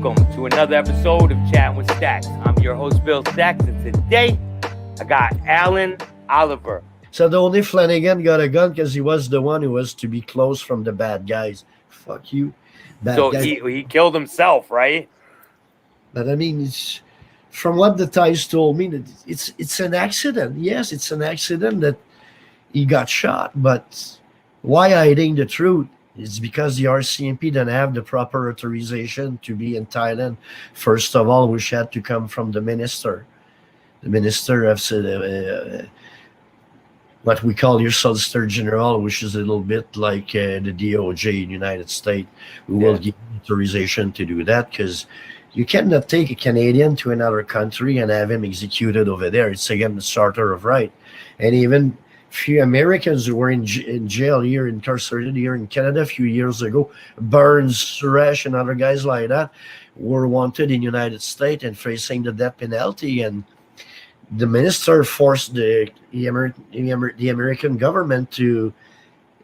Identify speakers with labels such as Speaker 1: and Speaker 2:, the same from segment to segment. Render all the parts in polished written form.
Speaker 1: Welcome to another episode of Chattin with Staxx. I'm your host, Bill Staxx, and today I got Alan Oliver.
Speaker 2: So the only Flanagan got a gun because he was the one who was to be close from the bad guys. Fuck you, bad
Speaker 1: So
Speaker 2: guys.
Speaker 1: he killed himself, right?
Speaker 2: But I mean, it's, from what the ties told me, that it's an accident. Yes, it's an accident that he got shot. But why hiding the truth? It's because the RCMP didn't have the proper authorization to be in Thailand. First of all, which had to come from the minister. The minister of what we call your Solicitor General, which is a little bit like the DOJ in the United States, who will give authorization to do that, because you cannot take a Canadian to another country and have him executed over there. It's again the charter of right. And even few Americans who were in jail here, incarcerated here in Canada a few years ago, Burns, Suresh, and other guys like that, were wanted in the United States and facing the death penalty. And the minister forced the American government to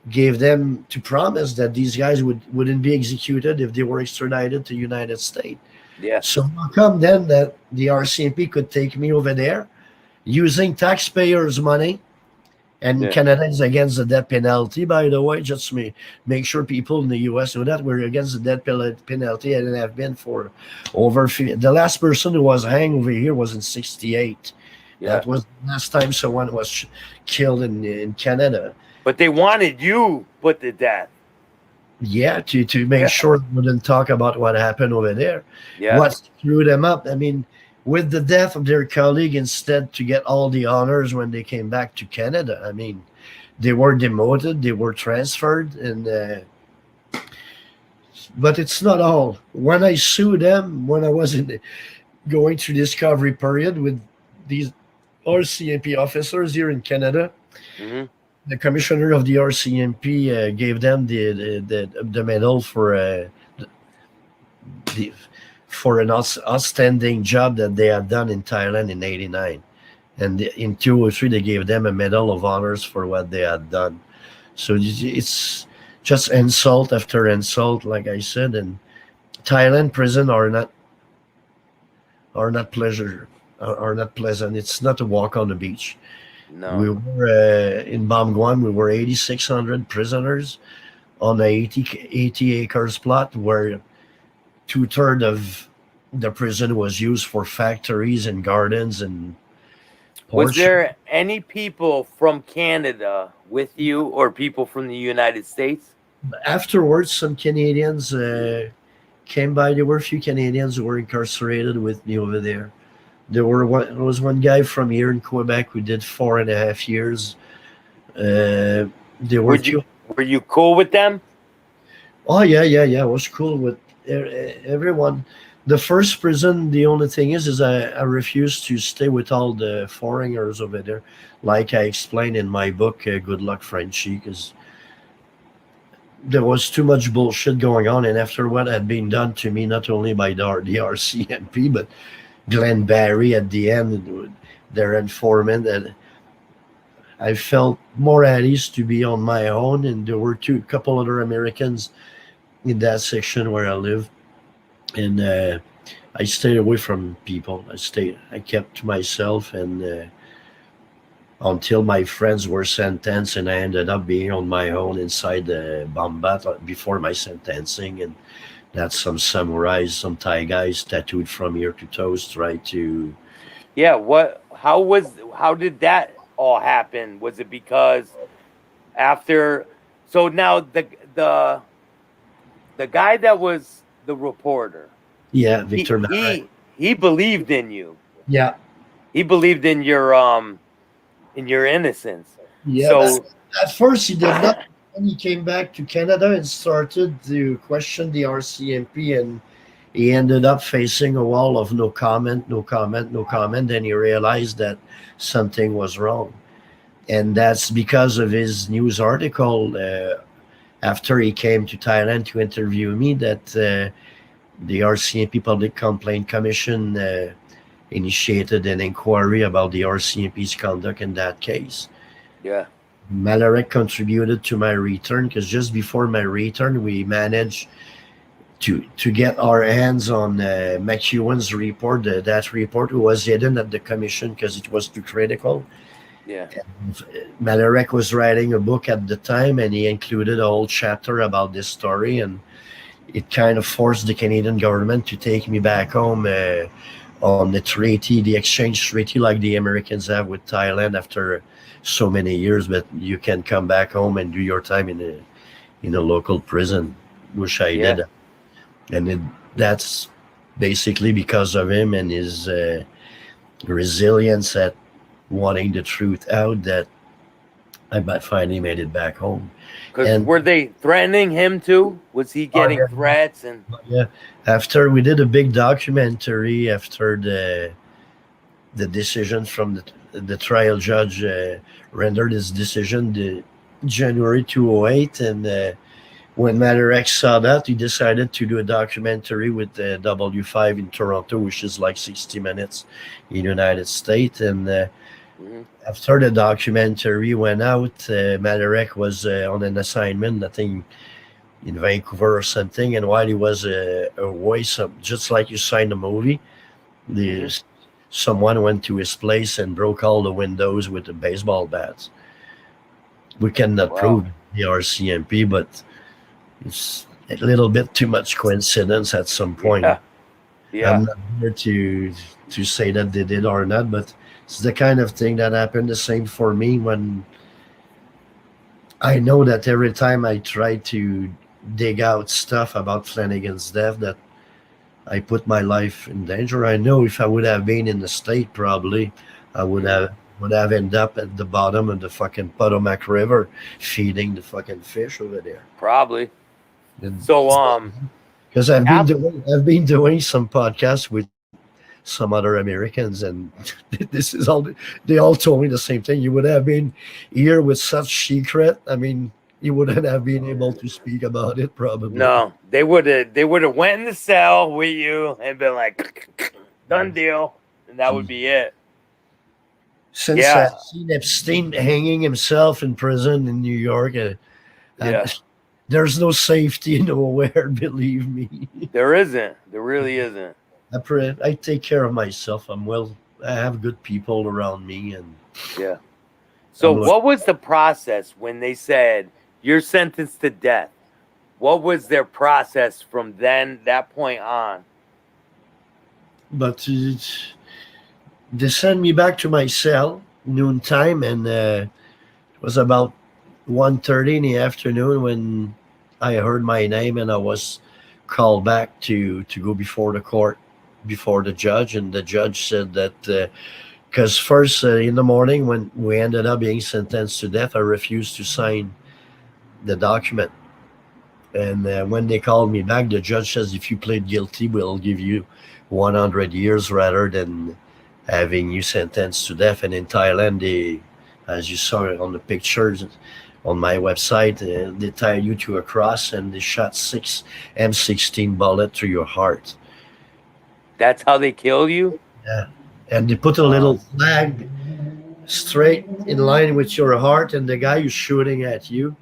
Speaker 2: give them to promise that these guys wouldn't be executed if they were extradited to the United States.
Speaker 1: Yeah.
Speaker 2: So how come then that the RCMP could take me over there using taxpayers' money? And Canada is against the death penalty, by the way. Just make sure people in the U.S. know that we're against the death penalty, and have been for over 50. The last person who was hanged over here was in 1968. Yeah. That was the last time someone was killed in Canada.
Speaker 1: But they wanted you put to death.
Speaker 2: Yeah, to make sure we wouldn't talk about what happened over there.
Speaker 1: Yeah.
Speaker 2: What screwed them up? I mean, with the death of their colleague, instead to get all the honors when they came back to Canada. I mean, they were demoted, they were transferred, and but it's not all. When I sued them, when I was going through discovery period with these RCMP officers here in Canada, the commissioner of the RCMP gave them the medal for an outstanding job that they had done in Thailand in 1989. And in 2003, they gave them a Medal of Honors for what they had done. So it's just insult after insult, like I said. And Thailand prison are not pleasant. It's not a walk on the beach.
Speaker 1: No.
Speaker 2: We were in Bamguan, we were 8,600 prisoners on a 80 acres plot where 2/3 of the prison was used for factories and gardens and
Speaker 1: Was there any people from Canada with you, or people from the United States?
Speaker 2: Afterwards, some Canadians came by. There were a few Canadians who were incarcerated with me over there. There was one guy from here in Quebec who did 4.5 years.
Speaker 1: Were you cool with them?
Speaker 2: Oh yeah. I was cool with everyone. The first prison, the only thing is I refused to stay with all the foreigners over there, like I explained in my book, Good Luck Frenchie, because there was too much bullshit going on. And after what had been done to me, not only by the RCMP, but Glenn Barry at the end, their informant, that I felt more at ease to be on my own. And there were a couple other Americans in that section where I live, and I stayed away from people. I kept to myself, and until my friends were sentenced, and I ended up being on my own inside the Bombat before my sentencing. And that's some samurais, some Thai guys tattooed from ear to toes, tried to.
Speaker 1: Yeah. How did that all happen? Was it because after? So now the guy that was the reporter.
Speaker 2: Yeah, Victor.
Speaker 1: He believed in you.
Speaker 2: Yeah.
Speaker 1: He believed in your innocence.
Speaker 2: Yeah. So at first he did not. And he came back to Canada and started to question the RCMP, and he ended up facing a wall of no comment. Then he realized that something was wrong, and that's because of his news article. After he came to Thailand to interview me, that the RCMP Public Complaint Commission initiated an inquiry about the RCMP's conduct in that case.
Speaker 1: Yeah.
Speaker 2: Malaric contributed to my return, because just before my return, we managed to get our hands on McEwen's report. That report was hidden at the commission because it was too critical.
Speaker 1: Yeah.
Speaker 2: Malarek was writing a book at the time, and he included a whole chapter about this story, and it kind of forced the Canadian government to take me back home on the treaty, the exchange treaty, like the Americans have with Thailand after so many years. But you can come back home and do your time in a local prison, which I
Speaker 1: Yeah.
Speaker 2: did, and that's basically because of him and his resilience at wanting the truth out that I finally made it back home.
Speaker 1: Because
Speaker 2: And
Speaker 1: were they threatening him too? Was he getting
Speaker 2: yeah,
Speaker 1: threats? And
Speaker 2: yeah, after we did a big documentary after the decision from the trial judge rendered his decision the January 2008, and when Matter X saw that, he decided to do a documentary with the W5 in Toronto, which is like 60 minutes in the United States. And
Speaker 1: Mhm.
Speaker 2: after the documentary went out, Malarek was on an assignment, I think in Vancouver or something. And while he was away, just like you signed a movie, the
Speaker 1: Mhm.
Speaker 2: someone went to his place and broke all the windows with a baseball bat. We cannot
Speaker 1: Wow.
Speaker 2: prove the RCMP, but it's a little bit too much coincidence at some point.
Speaker 1: Yeah. Yeah.
Speaker 2: I'm not here to say that they did or not, but it's the kind of thing that happened. The same for me when I know that every time I try to dig out stuff about Flanagan's death, that I put my life in danger. I know if I would have been in the state, probably I
Speaker 1: Mhm.
Speaker 2: would have ended up at the bottom of the fucking Potomac River, feeding the fucking fish over there.
Speaker 1: Probably.
Speaker 2: And
Speaker 1: So
Speaker 2: because
Speaker 1: af-
Speaker 2: I've been doing some podcasts with some other Americans, and this is all they all told me the same thing. You would have been here with such secret. I mean, you wouldn't have been able to speak about it probably.
Speaker 1: no, they would have went in the cell with you and been like done deal, and that would be it.
Speaker 2: Since
Speaker 1: Yeah.
Speaker 2: I've seen Epstein hanging himself in prison in New York,
Speaker 1: Yeah.
Speaker 2: there's no safety nowhere. Believe me.
Speaker 1: There isn't. There really isn't.
Speaker 2: I take care of myself. I'm well. I have good people around me, and
Speaker 1: Yeah. So
Speaker 2: I'm looking.
Speaker 1: what was the process when they said you're sentenced to death? What was their process from then that point on?
Speaker 2: But they sent me back to my cell noontime, and it was about 1:30 in the afternoon when I heard my name, and I was called back to go before the court, before the judge. And the judge said that because first in the morning when we ended up being sentenced to death, I refused to sign the document. And when they called me back, the judge says, if you plead guilty, we'll give you 100 years rather than having you sentenced to death. And in Thailand, they, as you saw on the pictures on my website, they tie you to a cross and they shot 6 M16 bullet through your heart.
Speaker 1: That's how they kill you?
Speaker 2: Yeah. And they put a little
Speaker 1: Wow.
Speaker 2: flag straight in line with your heart, and the guy who's shooting at you,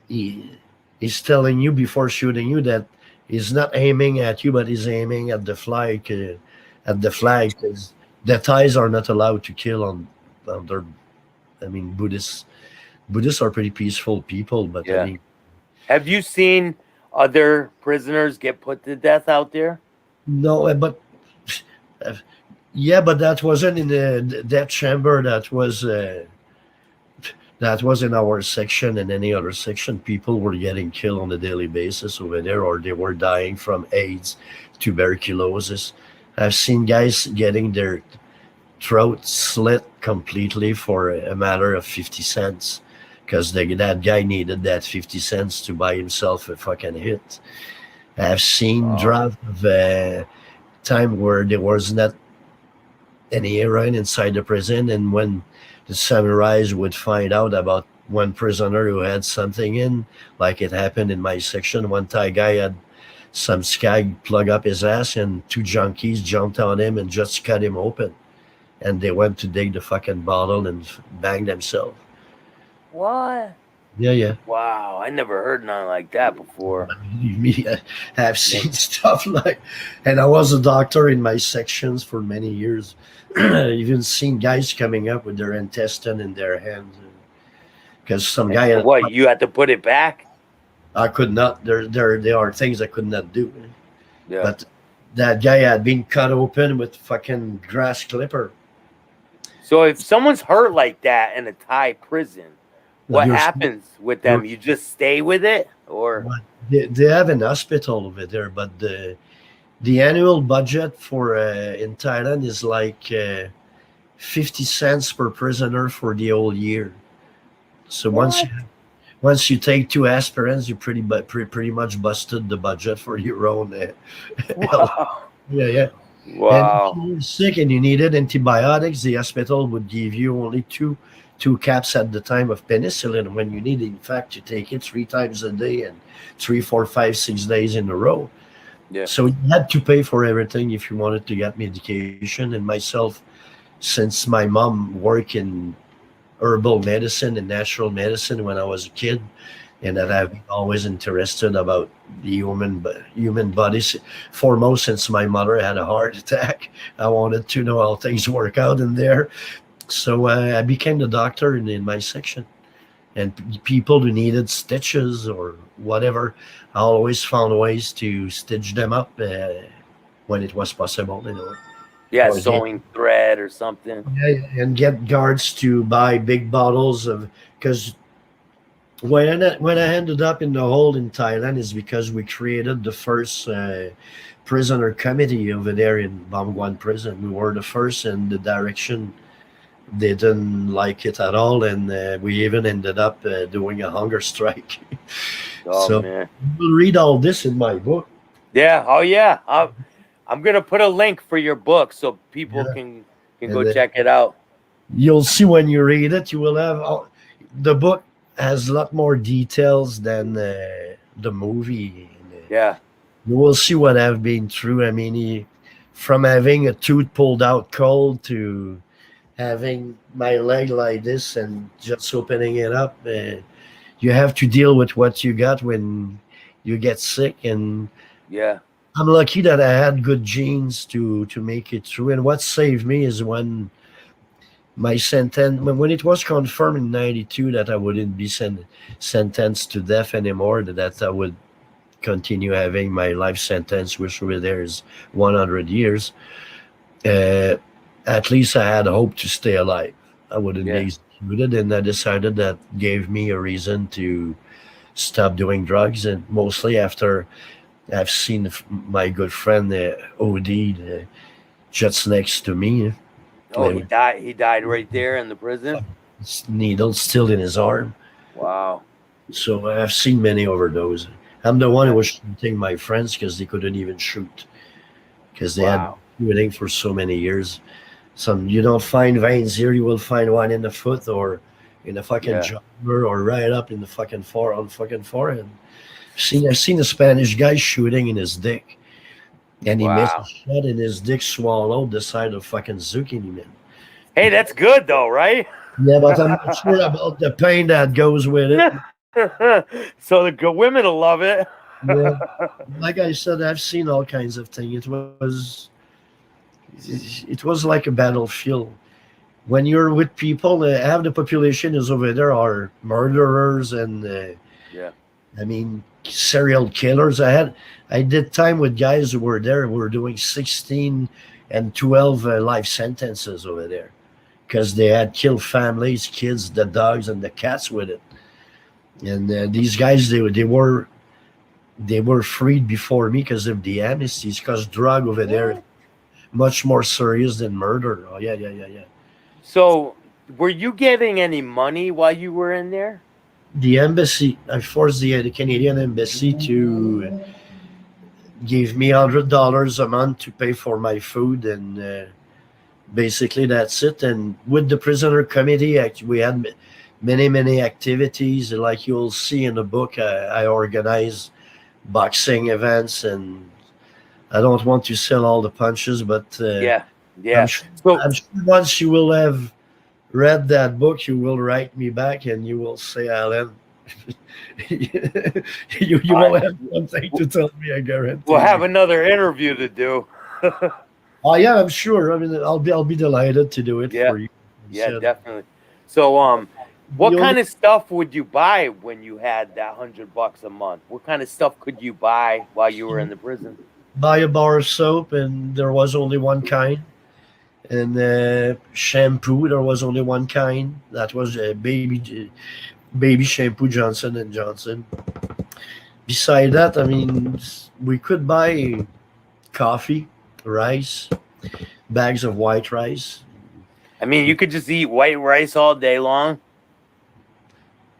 Speaker 2: he, he's telling you before shooting you that he's not aiming at you, but he's aiming at the flag, because the Thais are not allowed to kill on their. I mean, Buddhists are pretty peaceful people, but I
Speaker 1: Yeah.
Speaker 2: mean,
Speaker 1: Have you seen other prisoners get put to death out there?
Speaker 2: no, but uh, yeah, but that wasn't in that chamber. That was in our section. And any other section, people were getting killed on a daily basis over there, or they were dying from AIDS, tuberculosis. I've seen guys getting their throat slit completely for a matter of 50 cents because that guy needed that 50 cents to buy himself a fucking hit. I've seen
Speaker 1: Wow.
Speaker 2: draft of time where there was not any heroin inside the prison, and when the samurais would find out about one prisoner who had something in, like it happened in my section, one Thai guy had some skag plug up his ass, and two junkies jumped on him and just cut him open. And they went to dig the fucking bottle and bang themselves.
Speaker 1: What?
Speaker 2: Yeah, yeah.
Speaker 1: Wow, I never heard nothing like that before.
Speaker 2: Believe me, I have
Speaker 1: Yeah.
Speaker 2: seen stuff like, and I was a doctor in my sections for many years. Even seen guys coming up with their intestine in their hands because some
Speaker 1: And
Speaker 2: guy
Speaker 1: what, you had to put it back?
Speaker 2: I could not. There are things I could not do.
Speaker 1: Yeah.
Speaker 2: But that guy had been cut open with fucking grass clipper.
Speaker 1: So if someone's hurt like that in a Thai prison,
Speaker 2: But
Speaker 1: what happens with
Speaker 2: you're
Speaker 1: them? You just stay with it, or
Speaker 2: but they have an hospital over there, but the annual budget for in Thailand is like 50 cents per prisoner for the whole year. So
Speaker 1: what?
Speaker 2: once you take two aspirins, you pretty much busted the budget for your own health.
Speaker 1: Wow.
Speaker 2: Yeah, yeah. And if
Speaker 1: Wow.
Speaker 2: you were sick and you needed antibiotics, the hospital would give you only two caps at the time of penicillin when you need, in fact, to take it 3 times a day and 3, 4, 5, 6 days in a row.
Speaker 1: Yeah.
Speaker 2: So you had to pay for everything if you wanted to get medication. And myself, since my mom worked in herbal medicine and natural medicine when I was a kid, and that I've been always interested about the human body. Foremost, since my mother had a heart attack, I wanted to know how things work out in there. So I became the doctor in my section, and people who needed stitches or whatever, I always found ways to stitch them up when it was possible.
Speaker 1: Yeah,
Speaker 2: Or get
Speaker 1: sewing thread or something.
Speaker 2: yeah, and get guards to buy big bottles of because when I ended up in the hole in Thailand is because we created the first prisoner committee over there in Bamguan prison. We were the first, and the direction they didn't like it at all, and we even ended up doing a hunger strike.
Speaker 1: Oh
Speaker 2: So
Speaker 1: man.
Speaker 2: you'll read all this in my book.
Speaker 1: Yeah. Oh yeah. I'm gonna put a link for your book so people
Speaker 2: Yeah,
Speaker 1: can
Speaker 2: and
Speaker 1: go check it out.
Speaker 2: you'll see when you read it, you will have the book has a lot more details than the movie.
Speaker 1: Yeah.
Speaker 2: You will see what I've been through. I mean, from having a tooth pulled out cold to having my leg like this and just opening it up, you have to deal with what you got when you get sick. And
Speaker 1: Yeah.
Speaker 2: I'm lucky that I had good genes to make it through. And what saved me is when my sentence when it was confirmed in '92 that I wouldn't be sentenced to death anymore, that I would continue having my life sentence, which over there is 100 years. Uh, at least I had hope to stay alive. I wouldn't be
Speaker 1: Yeah.
Speaker 2: executed, and I decided that gave me a reason to stop doing drugs. And mostly after I've seen my good friend OD'd just next to me.
Speaker 1: Oh, he died. He died right there in the prison.
Speaker 2: Needle still in his arm.
Speaker 1: Wow.
Speaker 2: So I've seen many overdoses. I'm the one who
Speaker 1: Yeah.
Speaker 2: was shooting my friends because they couldn't even shoot because they had
Speaker 1: Wow.
Speaker 2: been shooting for so many years. Some you don't find veins here, you will find one in the foot or in the fucking
Speaker 1: Yeah.
Speaker 2: jugular or right up in the fucking on the fucking forehead. I've seen a Spanish guy shooting in his dick, and he missed a
Speaker 1: Wow.
Speaker 2: shot, and his dick swallowed the side of fucking zucchini man.
Speaker 1: Hey, that's good though, right?
Speaker 2: Yeah, but I'm not sure about the pain that goes with it.
Speaker 1: So the good women will love it.
Speaker 2: Yeah, like I said, I've seen all kinds of things. It was like a battlefield. When you're with people, half the population is over there are murderers and
Speaker 1: Yeah.
Speaker 2: I mean serial killers. I did time with guys who were there who were doing 16 and 12 life sentences over there because they had killed families, kids, the dogs, and the cats with it. And these guys, they were freed before me because of the amnesties. Because drug over there is
Speaker 1: What?
Speaker 2: much more serious than murder. Oh yeah, yeah, yeah, yeah.
Speaker 1: So, were you getting any money while you were in there?
Speaker 2: The embassy, I forced the Canadian embassy to give me $100 a month to pay for my food, and basically that's it. And with the prisoner committee, we had many activities. Like you'll see in the book, I organize boxing events, and I don't want to sell all the punches, but
Speaker 1: Yeah.
Speaker 2: I'm
Speaker 1: Yeah.
Speaker 2: sure,
Speaker 1: So,
Speaker 2: I'm sure once you will have read that book, you will write me back and you will say, Alan. you
Speaker 1: All
Speaker 2: will
Speaker 1: right.
Speaker 2: have something to tell me, I
Speaker 1: We'll
Speaker 2: guarantee
Speaker 1: have
Speaker 2: you.
Speaker 1: another interview to do.
Speaker 2: Oh yeah, I'm sure. I mean, I'll be delighted to do it
Speaker 1: Yeah,
Speaker 2: for you. You
Speaker 1: yeah,
Speaker 2: said
Speaker 1: definitely. So,
Speaker 2: the
Speaker 1: what
Speaker 2: only
Speaker 1: kind of stuff would you buy when you had that $100 a month? What kind of stuff could you buy while you were in the prison?
Speaker 2: buy a bar of soap, and there was only one kind. And shampoo, there was only one kind. That was baby shampoo, Johnson and Johnson. Beside that, I mean, we could buy coffee, rice, bags of white rice,
Speaker 1: I mean, you could just eat white rice all day long.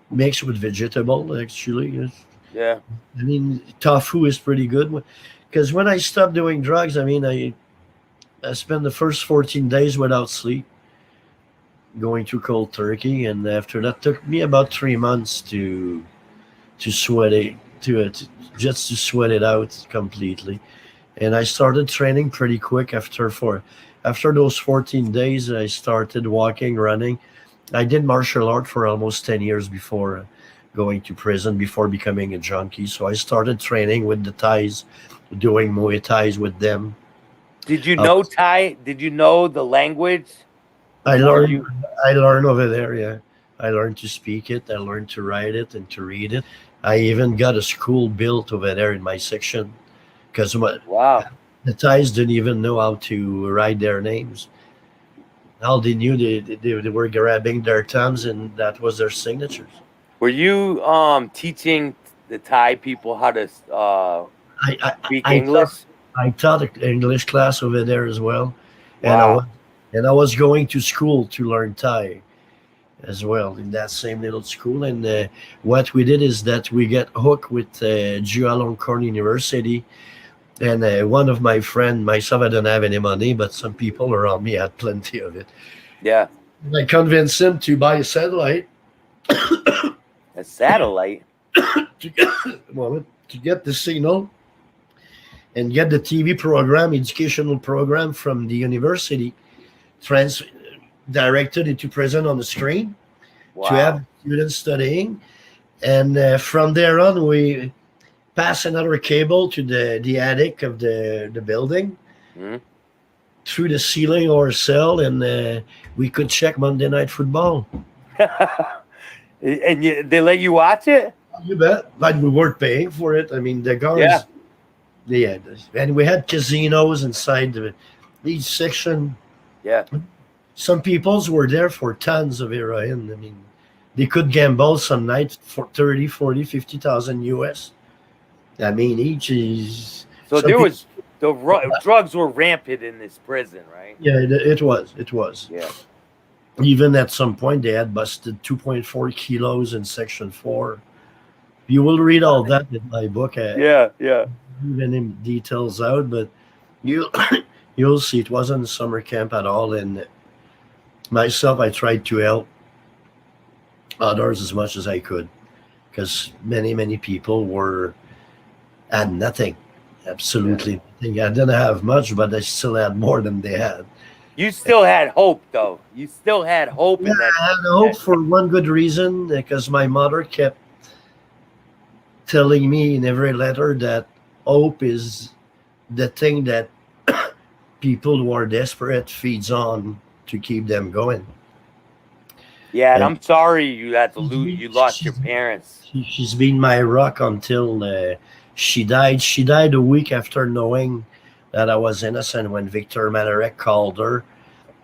Speaker 2: mixed with vegetable. Actually, yes.
Speaker 1: Yeah.
Speaker 2: I mean, tofu is pretty good. Because when I stopped doing drugs, I mean, I spent the first 14 days without sleep, going through cold turkey, and after that, took me about 3 months to sweat it to just to sweat it out completely. And I started training pretty quick after those 14 days. I started walking, running. I did martial art for almost 10 years before going to prison, before becoming a junkie. So I started training with the Thais, doing Muay Thais with them.
Speaker 1: Did you
Speaker 2: Uh,
Speaker 1: know Thai? Did you know the language
Speaker 2: I
Speaker 1: before
Speaker 2: learned
Speaker 1: you?
Speaker 2: I learned over there, yeah. I learned to speak it, I learned to write it and to read it. I even got a school built over there in my section because
Speaker 1: Wow.
Speaker 2: the Thais didn't even know how to write their names. All they knew, they were grabbing their thumbs, and that was their signatures.
Speaker 1: Were you teaching the Thai people how to
Speaker 2: I I,
Speaker 1: speak
Speaker 2: I taught
Speaker 1: English?
Speaker 2: I taught an English class over there as well, and I was
Speaker 1: Wow.
Speaker 2: and I was going to school to learn Thai as well in that same little school. And what we did is that we get hooked with Chulalongkorn University. And one of my friend, myself, I don't have any money, but some people around me had plenty of it.
Speaker 1: Yeah.
Speaker 2: I convinced him to buy a satellite
Speaker 1: A satellite.
Speaker 2: to get, well, to get the signal and get the TV program, educational program from the university, trans directed into prison on the screen to
Speaker 1: Wow.
Speaker 2: have students studying. And from there on, we pass another cable to the attic of the building
Speaker 1: Hmm?
Speaker 2: through the ceiling or cell, and we could check Monday Night Football.
Speaker 1: And they let you watch it?
Speaker 2: You bet. But we weren't paying for it. I mean, the
Speaker 1: Yeah.
Speaker 2: guards, they had, and we had casinos inside each section.
Speaker 1: Yeah.
Speaker 2: Some peoples were there for tons of heroin. I mean, they could gamble some night for 30, 40, 50,000 US. I mean, each is
Speaker 1: So
Speaker 2: some
Speaker 1: there
Speaker 2: people.
Speaker 1: was drugs were rampant in this prison, right?
Speaker 2: Yeah, it was. It was.
Speaker 1: Yeah.
Speaker 2: Even at some point, they had busted 2.4 kilos in Section 4. You will read all that in my book. I
Speaker 1: Yeah. Yeah.
Speaker 2: leave any details out, but you you'll see it wasn't a summer camp at all. And myself, I tried to help others as much as I could because many people were had nothing,
Speaker 1: Yeah.
Speaker 2: absolutely nothing. I didn't have much, but I still had more than they had.
Speaker 1: You still had hope, though. You still had hope
Speaker 2: Yeah,
Speaker 1: in that.
Speaker 2: I had hope for one good reason because my mother kept telling me in every letter that hope is the thing that people who are desperate feeds on to keep them going.
Speaker 1: Yeah, and
Speaker 2: And
Speaker 1: I'm sorry you had to
Speaker 2: she's
Speaker 1: lose.
Speaker 2: been,
Speaker 1: You lost your
Speaker 2: she's,
Speaker 1: parents.
Speaker 2: she's been my rock until she died. She died a week after knowing that I was innocent when Victor Manarek called her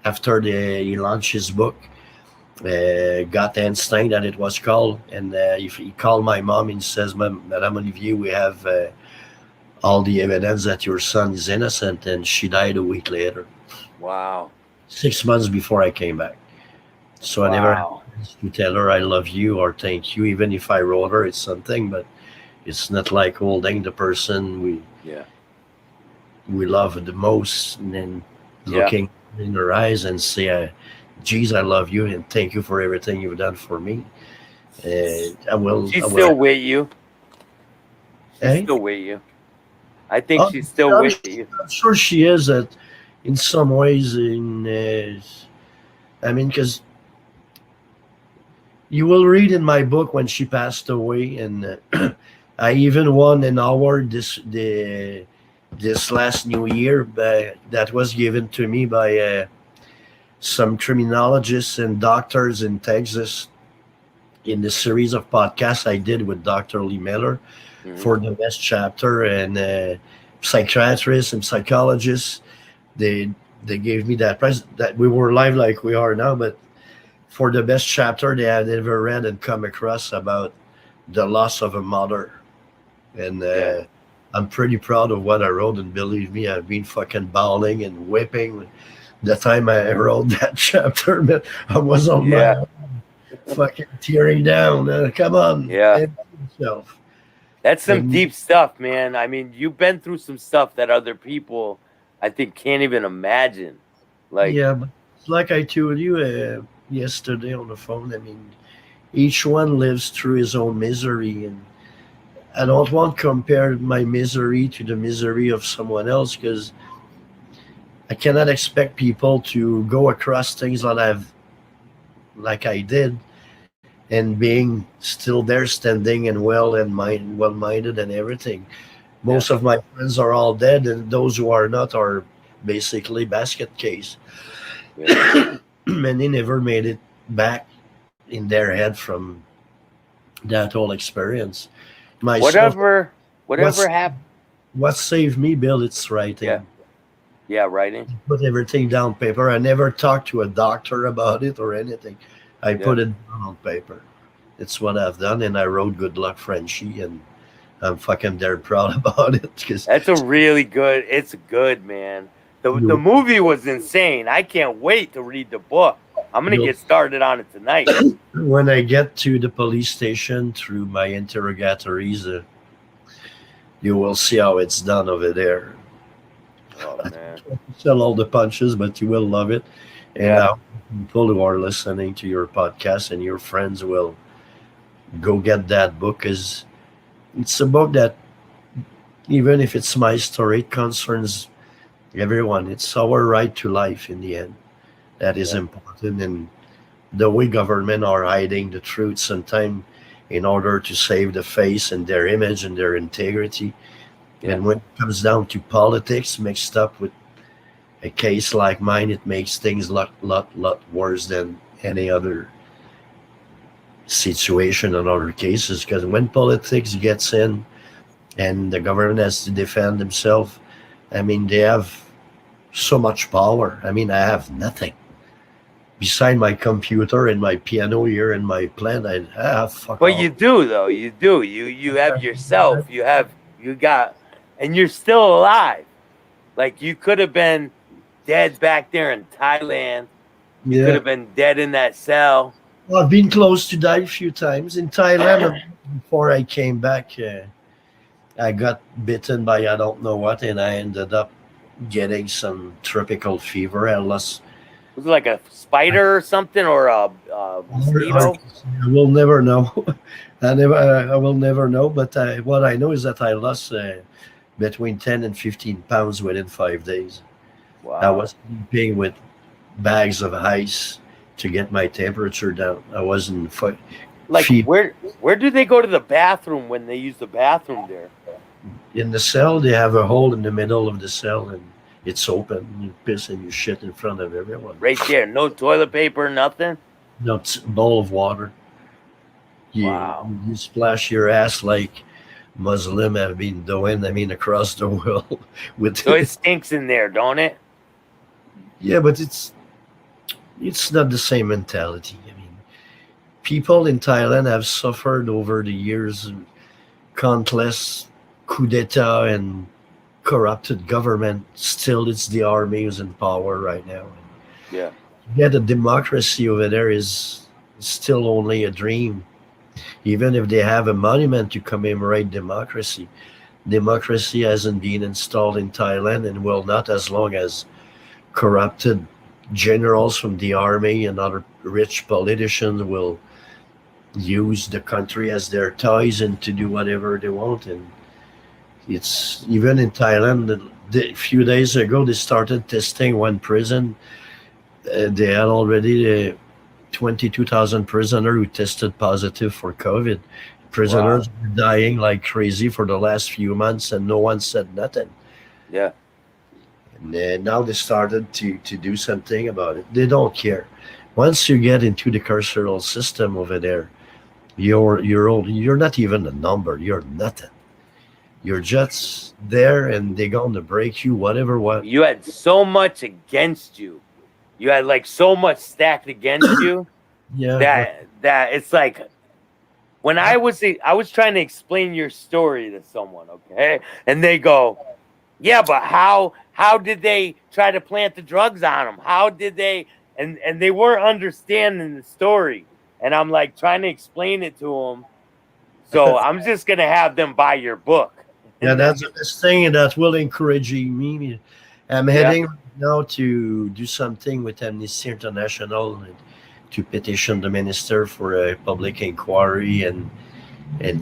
Speaker 2: after he launched his book. Got the instinct that it was called, and if he called my mom and says, Madame Olivier, we have all the evidence that your son is innocent, and she died a week later,
Speaker 1: Wow.
Speaker 2: 6 months before I came back. So I never had
Speaker 1: Wow.
Speaker 2: to tell her I love you or thank you. Even if I wrote her, it's something, but it's not like holding the person
Speaker 1: Yeah.
Speaker 2: we love the most and then
Speaker 1: Yeah.
Speaker 2: looking in her eyes and say, "Geez, I love you and thank you for everything you've done for me." I will. I
Speaker 1: She's
Speaker 2: will.
Speaker 1: still with you. She's
Speaker 2: Eh?
Speaker 1: still with you. I think
Speaker 2: Oh,
Speaker 1: she's still
Speaker 2: I'm,
Speaker 1: with you.
Speaker 2: I'm sure she is. In some ways, I mean, because You will read in my book when she passed away, and I even won an award this last New Year that was given to me by some criminologists and doctors in Texas in the series of podcasts I did with Dr. Lee Miller
Speaker 1: Mhm.
Speaker 2: for the best chapter, and psychiatrists and psychologists. They they gave me that prize. That we were live like we are now, but for the best chapter they had ever read and come across about the loss of a mother. And
Speaker 1: Yeah.
Speaker 2: I'm pretty proud of what I wrote. And believe me, I've been fucking bawling and whipping the time I wrote that chapter. But I was on my
Speaker 1: Yeah.
Speaker 2: own, fucking tearing down. Come on,
Speaker 1: Yeah.
Speaker 2: empty yourself.
Speaker 1: That's some
Speaker 2: And
Speaker 1: deep stuff, man. I mean, you've been through some stuff that other people, I think, can't even imagine. Like,
Speaker 2: yeah, but like I told you yesterday on the phone, I mean, each one lives through his own misery, and I don't want to compare my misery to the misery of someone else because I cannot expect people to go across things that like I did, and being still there, standing and well minded and everything.
Speaker 1: yeah,
Speaker 2: Most of my friends are all dead, and those who are not are basically basket case.
Speaker 1: yeah.
Speaker 2: Many never made it back in their head from that whole experience. Myself,
Speaker 1: Whatever,
Speaker 2: what's
Speaker 1: whatever happened.
Speaker 2: what saved me, Bill? It's
Speaker 1: Yeah,
Speaker 2: writing.
Speaker 1: yeah, writing.
Speaker 2: Put everything down paper. I never talked to a doctor about it or anything. I
Speaker 1: Yeah,
Speaker 2: put it down on paper. It's what I've done, and I wrote "Good luck, Frenchie," and I'm fucking dead proud about it because
Speaker 1: that's a really good. It's good, man. The
Speaker 2: you
Speaker 1: movie was insane. I can't wait to read the book. I'm gonna
Speaker 2: you'll
Speaker 1: get started on it tonight.
Speaker 2: when I get to the police station through my interrogatories, you will see how it's done over there.
Speaker 1: Oh man.
Speaker 2: Sell all the punches, but you will love it. And
Speaker 1: Yeah,
Speaker 2: people who are listening to your podcast and your friends will go get that book because it's a book that, even if it's my story, it concerns everyone. It's our right to life in the end that is
Speaker 1: yeah,
Speaker 2: important. And the way government are hiding the truth sometimes in order to save the face and their image and their integrity.
Speaker 1: yeah,
Speaker 2: And when it comes down to politics mixed up with a case like mine, it makes things lot worse than any other situation in other cases. Because when politics gets in and the government has to defend themselves, I mean, they have so much power. I mean, I have nothing beside my computer and my piano here and my plan. I have fuck
Speaker 1: but you
Speaker 2: all.
Speaker 1: do though. You do. You have yourself. You got, and you're still alive. Like you could have been dead back there in Thailand. You could
Speaker 2: Yeah,
Speaker 1: have been dead in that cell.
Speaker 2: well, I've been close to die a few times in Thailand. Before I came back, I got bitten by I don't know what, and I ended up getting some tropical fever. I lost.
Speaker 1: Was it like a spider or something, or a mosquito?
Speaker 2: I will never know. I will never know. But what I know is that I lost between 10 and 15 pounds within 5 days. I
Speaker 1: Wow.
Speaker 2: was sleeping with bags of ice to get my temperature down. I wasn't
Speaker 1: Like
Speaker 2: feet
Speaker 1: where do they go to the bathroom when they use the bathroom there?
Speaker 2: in the cell. They have a hole in the middle of the cell, and it's open. You piss and you shit in front of everyone.
Speaker 1: Right there. No toilet paper, nothing.
Speaker 2: No, it's a bowl of water.
Speaker 1: Wow.
Speaker 2: You splash your ass like Muslim have been doing. I mean, across the world with
Speaker 1: So it stinks in there, don't it?
Speaker 2: yeah, but it's not the same mentality. I mean, people in Thailand have suffered over the years countless coup d'état and corrupted government. Still, it's the army who's in power right now.
Speaker 1: Yeah.
Speaker 2: Yeah, the democracy over there is still only a dream. Even if they have a monument to commemorate democracy, democracy hasn't been installed in Thailand and will not as long as corrupted generals from the army and other rich politicians will use the country as their toys and to do whatever they want. And it's even in Thailand. A few days ago, they started testing one prison. They had already 22,000 prisoners who tested positive for COVID.
Speaker 1: Wow.
Speaker 2: Prisoners were dying like crazy for the last few months, and no one said nothing.
Speaker 1: Yeah.
Speaker 2: And now they started to do something about it. They don't care. Once you get into the carceral system over there, you're not even a number. You're nothing. You're just there, and they're gonna break you, whatever what.
Speaker 1: You had so much against you. You had like so much stacked against you
Speaker 2: Yeah, but
Speaker 1: that it's like when I was trying to explain your story to someone, okay? And they go, "Yeah, but how did they try to plant the drugs on them? How did they?" And they weren't understanding the story. And I'm like trying to explain it to them. So I'm just gonna have them buy your book.
Speaker 2: yeah,
Speaker 1: And then
Speaker 2: that's the best thing that will encourage me. I'm
Speaker 1: yeah,
Speaker 2: heading now to do something with Amnesty International to petition the minister for a public inquiry and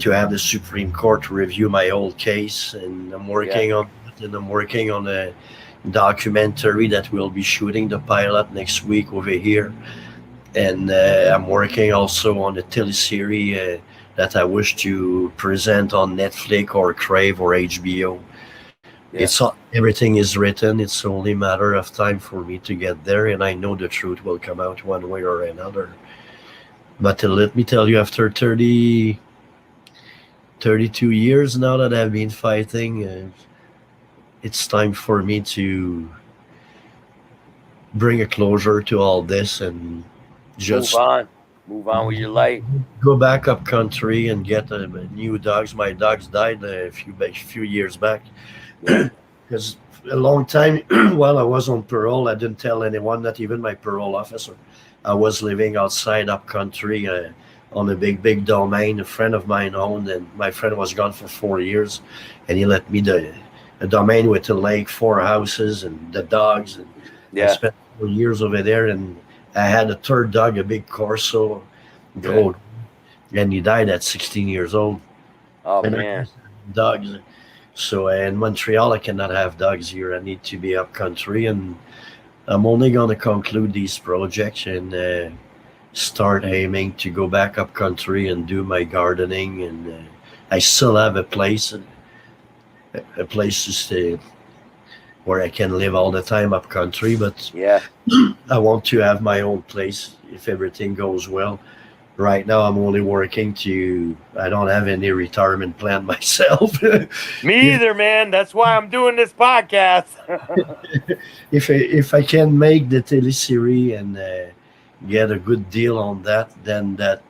Speaker 2: to have the Supreme Court review my old case. And I'm
Speaker 1: yeah,
Speaker 2: working on it, and I'm working on a documentary that we'll be shooting the pilot next week over here. And I'm working also on a teleseries that I wish to present on Netflix or Crave or HBO.
Speaker 1: yeah.
Speaker 2: Everything is written. It's only a matter of time for me to get there, and I know the truth will come out one way or another. But let me tell you, after 32 years now that I've been fighting, it's time for me to bring a closure to all this and
Speaker 1: Move
Speaker 2: just
Speaker 1: on. Move on with your life.
Speaker 2: go back up country and get new dogs. My dogs died a few years back
Speaker 1: Yeah,
Speaker 2: because a long time while I was on parole, I didn't tell anyone, not even my parole officer. I was living outside up country on a big domain a friend of mine owned, and my friend was gone for 4 years, and he let me a domain with a lake, 4 houses, and the dogs. And I
Speaker 1: yeah,
Speaker 2: spent 4 years over there, and I had a third dog, a big Corso,
Speaker 1: yeah.
Speaker 2: gold, and he died at 16 years old.
Speaker 1: Oh
Speaker 2: And I
Speaker 1: man.
Speaker 2: just had dogs. So in Montreal, I cannot have dogs here. I need to be up country, and I'm only going to conclude these projects and start aiming to go back up country and do my gardening. And I still have a place to stay where I can live all the time up country, but
Speaker 1: Yeah.
Speaker 2: I want to have my own place if everything goes well. Right now, I'm only working to. I don't have any retirement plan myself.
Speaker 1: Me
Speaker 2: if
Speaker 1: either, man. That's why I'm doing this podcast.
Speaker 2: if I can make the teleseries and get a good deal on that, then that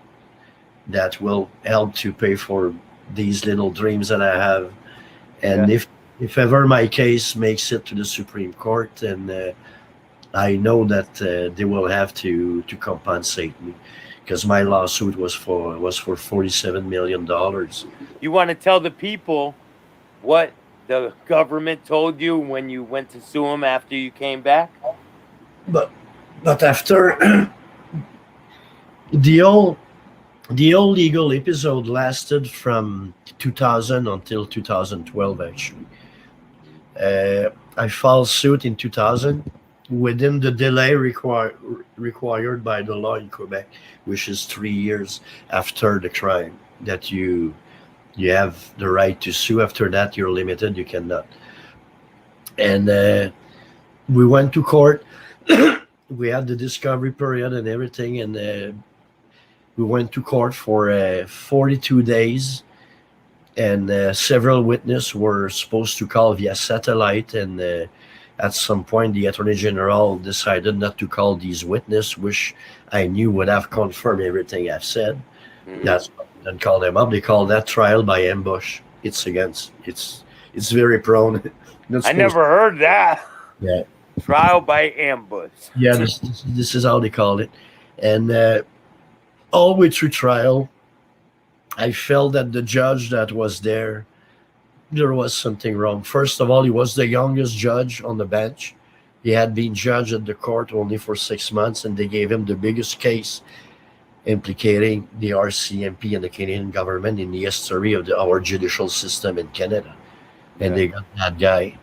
Speaker 2: will help to pay for these little dreams that I have. And
Speaker 1: Yeah.
Speaker 2: if ever my case makes it to the Supreme Court, and I know that they will have to compensate me because my lawsuit was for $47 million.
Speaker 1: You want to tell the people what the government told you when you went to sue them after you came back?
Speaker 2: But after the old legal episode lasted from 2000 until 2012 actually. I filed suit in 2000 within the delay required by the law in Quebec, which is 3 years after the crime that you have the right to sue. After that, you're limited. You cannot. And we went to court. We had the discovery period and everything, and we went to court for 42 days. And several witnesses were supposed to call via satellite, and at some point the attorney general decided not to call these witnesses, which I knew would have confirmed everything I've said.
Speaker 1: Mhm.
Speaker 2: That's why they didn't call them up. They call that trial by ambush. It's very prone. Not
Speaker 1: I
Speaker 2: supposed-
Speaker 1: never heard that.
Speaker 2: Yeah,
Speaker 1: Trial by ambush.
Speaker 2: yeah. This is how they call it. And all the way through trial, I felt that the judge that was there was something wrong. First of all, he was the youngest judge on the bench. He had been judged at the court only for 6 months, and they gave him the biggest case implicating the RCMP and the Canadian government in the history of our judicial system in Canada. And
Speaker 1: Yeah.
Speaker 2: they got that guy.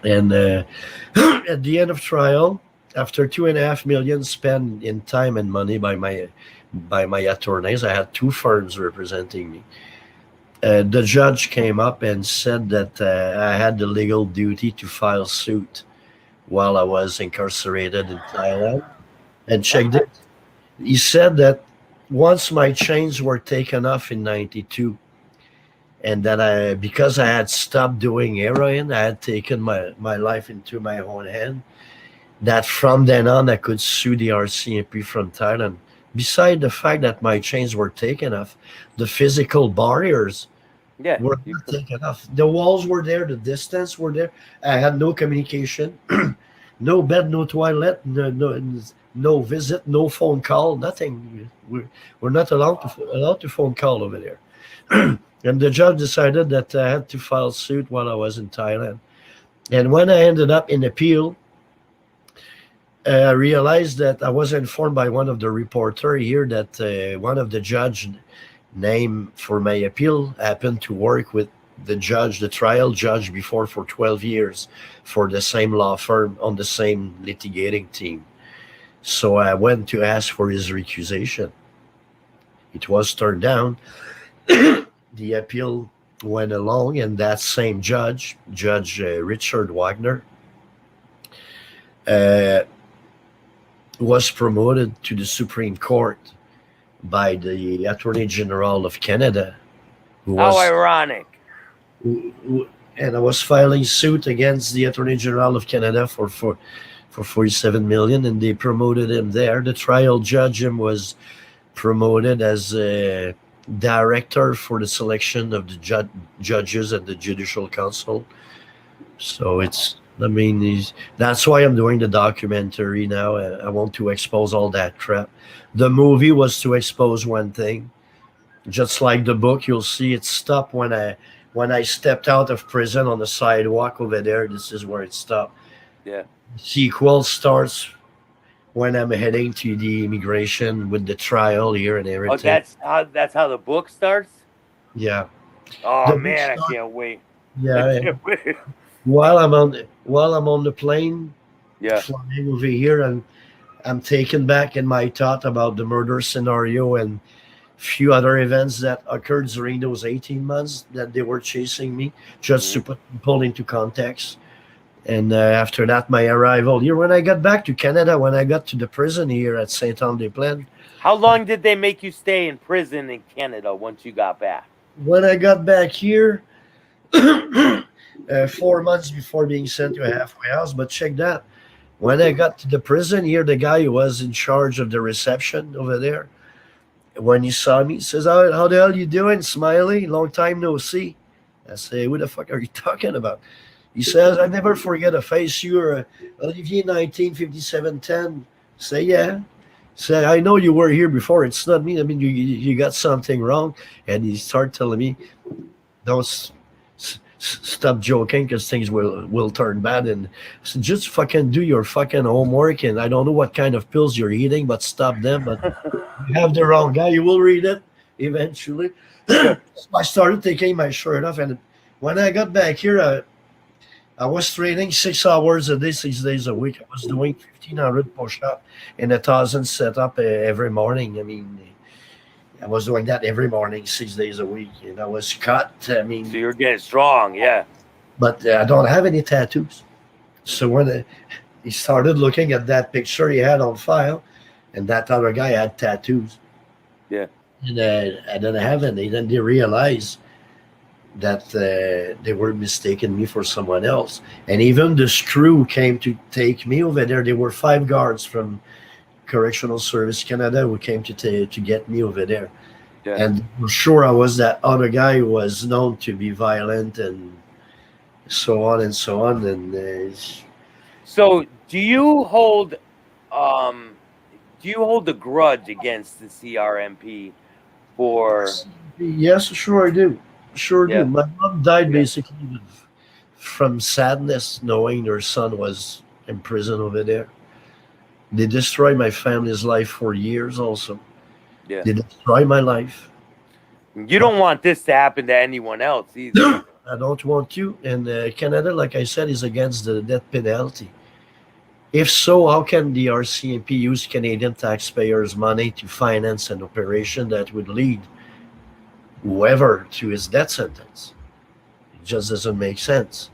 Speaker 2: And at the end of trial, after 2.5 million spent in time and money by my attorneys, I had two firms representing me. The judge came up and said that I had the legal duty to file suit while I was incarcerated in Thailand. And checked it. He said that once my chains were taken off in '92, and that because I had stopped doing heroin, I had taken my life into my own hand, that from then on I could sue the RCMP from Thailand. Beside the fact that my chains were taken off, the physical barriers
Speaker 1: Yeah,
Speaker 2: were
Speaker 1: you
Speaker 2: not
Speaker 1: could.
Speaker 2: taken off. The walls were there, the distance were there. I had no communication, no bed, no toilet, no visit, no phone call, nothing. We're not allowed to phone call over there. And the judge decided that I had to file suit while I was in Thailand. And when I ended up in appeal, I realized that I was informed by one of the reporter here that one of the judge name for my appeal happened to work with the judge, the trial judge before for 12 years for the same law firm on the same litigating team. So I went to ask for his recusation. It was turned down. The appeal went along, and that same judge, Judge Richard Wagner, uh, was promoted to the Supreme Court by the Attorney General of Canada, who
Speaker 1: How
Speaker 2: was
Speaker 1: ironic.
Speaker 2: and I was filing suit against the Attorney General of Canada for 47 million, and they promoted him there. The trial judge him was promoted as a director for the selection of the judges at the Judicial Council. So I mean, that's why I'm doing the documentary now. I want to expose all that crap. The movie was to expose one thing. Just like the book, you'll see it stopped when I stepped out of prison on the sidewalk over there. This is where it stopped.
Speaker 1: Yeah.
Speaker 2: Sequel starts when I'm heading to the immigration with the trial here and
Speaker 1: Oh,
Speaker 2: everything.
Speaker 1: that's how the book starts.
Speaker 2: Yeah,
Speaker 1: Oh
Speaker 2: the book
Speaker 1: man, I
Speaker 2: start.
Speaker 1: can't wait. I
Speaker 2: Yeah,
Speaker 1: can't wait.
Speaker 2: while I'm on the plane
Speaker 1: Yeah.
Speaker 2: flying over here, and I'm taken back in my thought about the murder scenario and few other events that occurred during those 18 months that they were chasing me, just
Speaker 1: Hmm.
Speaker 2: to put people into context. And after that, my arrival here, when I got back to Canada, when I got to the prison here at Saint-Anne-des-Plaines,
Speaker 1: How long did they make you stay in prison in Canada once you got back?
Speaker 2: when I got back here, 4 months before being sent to a halfway house. But check that. When I got to the prison here, the guy who was in charge of the reception over there, when he saw me, he says, how the hell you doing, Smiley? Long time no see. I say, what the fuck are you talking about? He says, I never forget a face. You're Olivier 195710. Say, yeah. Say, I know you were here before. It's not me. I mean, you got something wrong. And he started telling me, don't stop joking because things will turn bad. And I said, just fucking do your fucking homework. And I don't know what kind of pills you're eating, but stop them. But you have the wrong guy. You will read it eventually.
Speaker 1: Yeah.
Speaker 2: So I started taking my shirt off. And when I got back here, I was training 6 hours a day, 6 days a week. I was doing 1,500 push-ups and 1,000 set-up every morning. I mean, I was doing that every morning, 6 days a week. And I was cut. I
Speaker 1: So
Speaker 2: mean,
Speaker 1: you're getting strong, yeah.
Speaker 2: but I don't have any tattoos. So when he started looking at that picture he had on file, and that other guy had tattoos,
Speaker 1: Yeah.
Speaker 2: and I didn't have any. Then they realized that they were mistaking me for someone else. And even the screw came to take me over there. There were 5 guards from Correctional Service Canada who came to get me over there.
Speaker 1: Yeah.
Speaker 2: And for sure I was that other guy who was known to be violent and so on and so on. And
Speaker 1: So um do you hold a grudge against the CRMP for
Speaker 2: yes, sure I do. Sure do.
Speaker 1: yeah,
Speaker 2: My mom died
Speaker 1: yeah.
Speaker 2: basically from sadness knowing her son was in prison over there. They destroyed my family's life for years also.
Speaker 1: Yeah.
Speaker 2: They destroyed my life.
Speaker 1: You don't want this to happen to anyone else either.
Speaker 2: I don't want to. And Canada, like I said, is against the death penalty. If so, how can the RCMP use Canadian taxpayers' money to finance an operation that would lead whoever to his death sentence? It just doesn't make sense.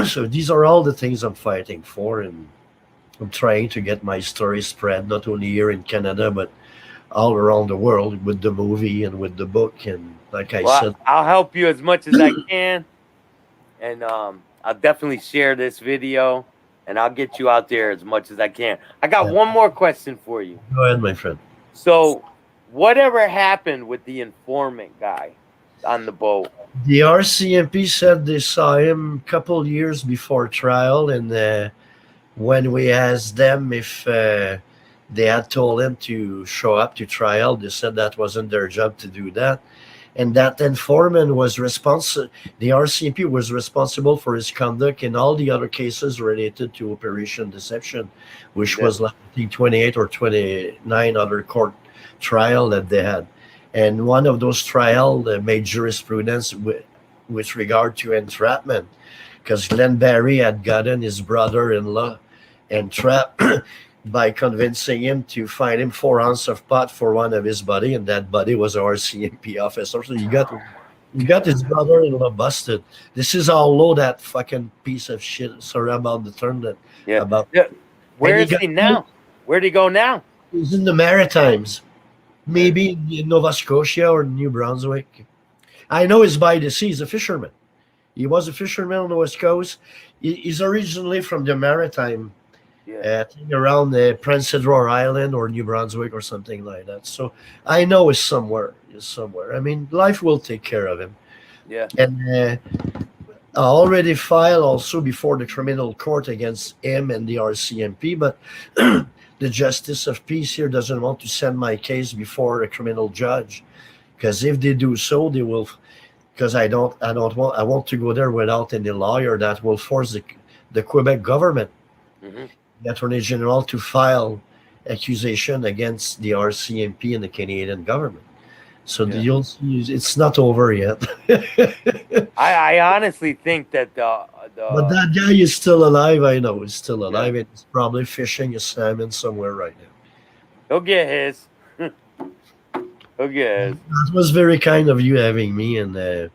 Speaker 2: So these are all the things I'm fighting for, and I'm trying to get my story spread not only here in Canada but all around the world with the movie and with the book. And like I
Speaker 1: Well,
Speaker 2: said,
Speaker 1: I'll help you as much as I can, and I'll definitely share this video, and I'll get you out there as much as I can. I got one more question for you.
Speaker 2: go ahead, my friend.
Speaker 1: So, whatever happened with the informant guy on the boat?
Speaker 2: The RCMP said they saw him a couple years before trial, and when we asked them if they had told him to show up to trial, they said that wasn't their job to do that. And that informant was responsible. The RCMP was responsible for his conduct in all the other cases related to Operation Deception, which was like 28 or 29 other court trial that they had. And one of those trials made jurisprudence with regard to entrapment, because Glenn Barry had gotten his brother-in-law entrapped by convincing him to find him 4 ounces of pot for one of his buddy, and that buddy was an RCMP officer. So you got his brother-in-law busted. This is how low that fucking piece of shit. Sorry about the term.
Speaker 1: Where is he now? Where'd he go now?
Speaker 2: He's in the Maritimes, maybe in Nova Scotia or New Brunswick. I know he's by the sea. He's a fisherman. He was a fisherman on the West Coast. He's originally from the Maritime. I think around the Prince Edward Island or New Brunswick or something like that. So I know it's somewhere. I mean, life will take care of him.
Speaker 1: Yeah.
Speaker 2: And I already filed also before the criminal court against him and the RCMP, but the Justice of Peace here doesn't want to send my case before a criminal judge, because if they do so, they will. Because I want to go there without any lawyer. That will force the Quebec government.
Speaker 1: Mm-hmm.
Speaker 2: The Attorney General to file accusation against the RCMP and the Canadian government. So you'll see, it's not over yet.
Speaker 1: I honestly think that
Speaker 2: but that guy is still alive. I know he's still alive. And he's probably fishing a salmon somewhere right now.
Speaker 1: He'll get his. He'll get his.
Speaker 2: That was very kind of you having me, and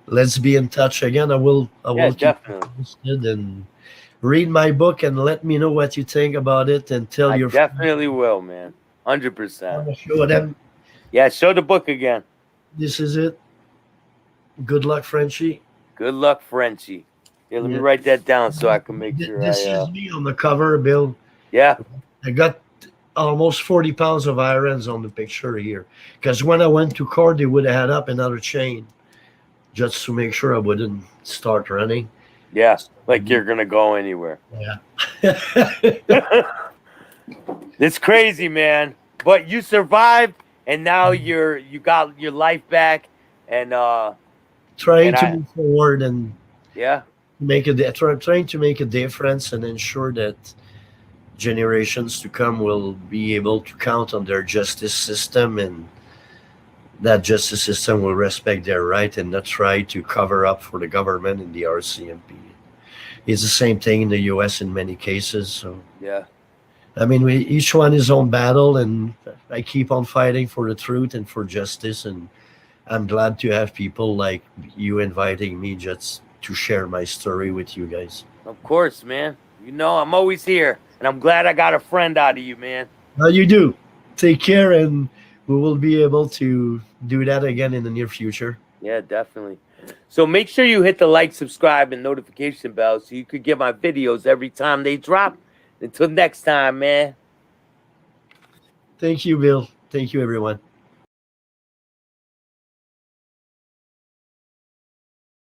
Speaker 2: let's be in touch again. I will keep
Speaker 1: definitely
Speaker 2: posted and read my book and let me know what you think about it, and tell your
Speaker 1: definitely will, man. 100%.
Speaker 2: Show them.
Speaker 1: Yeah, show the book again.
Speaker 2: This is it. Good luck, Frenchie.
Speaker 1: Good luck, Frenchie. Yeah, let me write that down so I can make sure.
Speaker 2: This is me on the cover, Bill.
Speaker 1: Yeah.
Speaker 2: I got almost 40 pounds of irons on the picture here, because when I went to court, they would have had up another chain just to make sure I wouldn't start running.
Speaker 1: Yeah, like you're gonna go anywhere.
Speaker 2: Yeah.
Speaker 1: It's crazy, man. But you survived, and now you got your life back, and
Speaker 2: trying to move forward and
Speaker 1: trying
Speaker 2: to make a difference and ensure that generations to come will be able to count on their justice system, and that justice system will respect their right and not try to cover up for the government and the RCMP. It's the same thing in the US in many cases. So I mean, each one his own battle, and I keep on fighting for the truth and for justice, and I'm glad to have people like you inviting me just to share my story with you guys.
Speaker 1: Of course, man. You know I'm always here, and I'm glad I got a friend out of you, man.
Speaker 2: Well, you do. Take care, and we will be able to do that again in the near future.
Speaker 1: Yeah, definitely. So make sure you hit the like, subscribe, and notification bell so you could get my videos every time they drop. Until next time, man.
Speaker 2: Thank you, Bill. Thank you, everyone.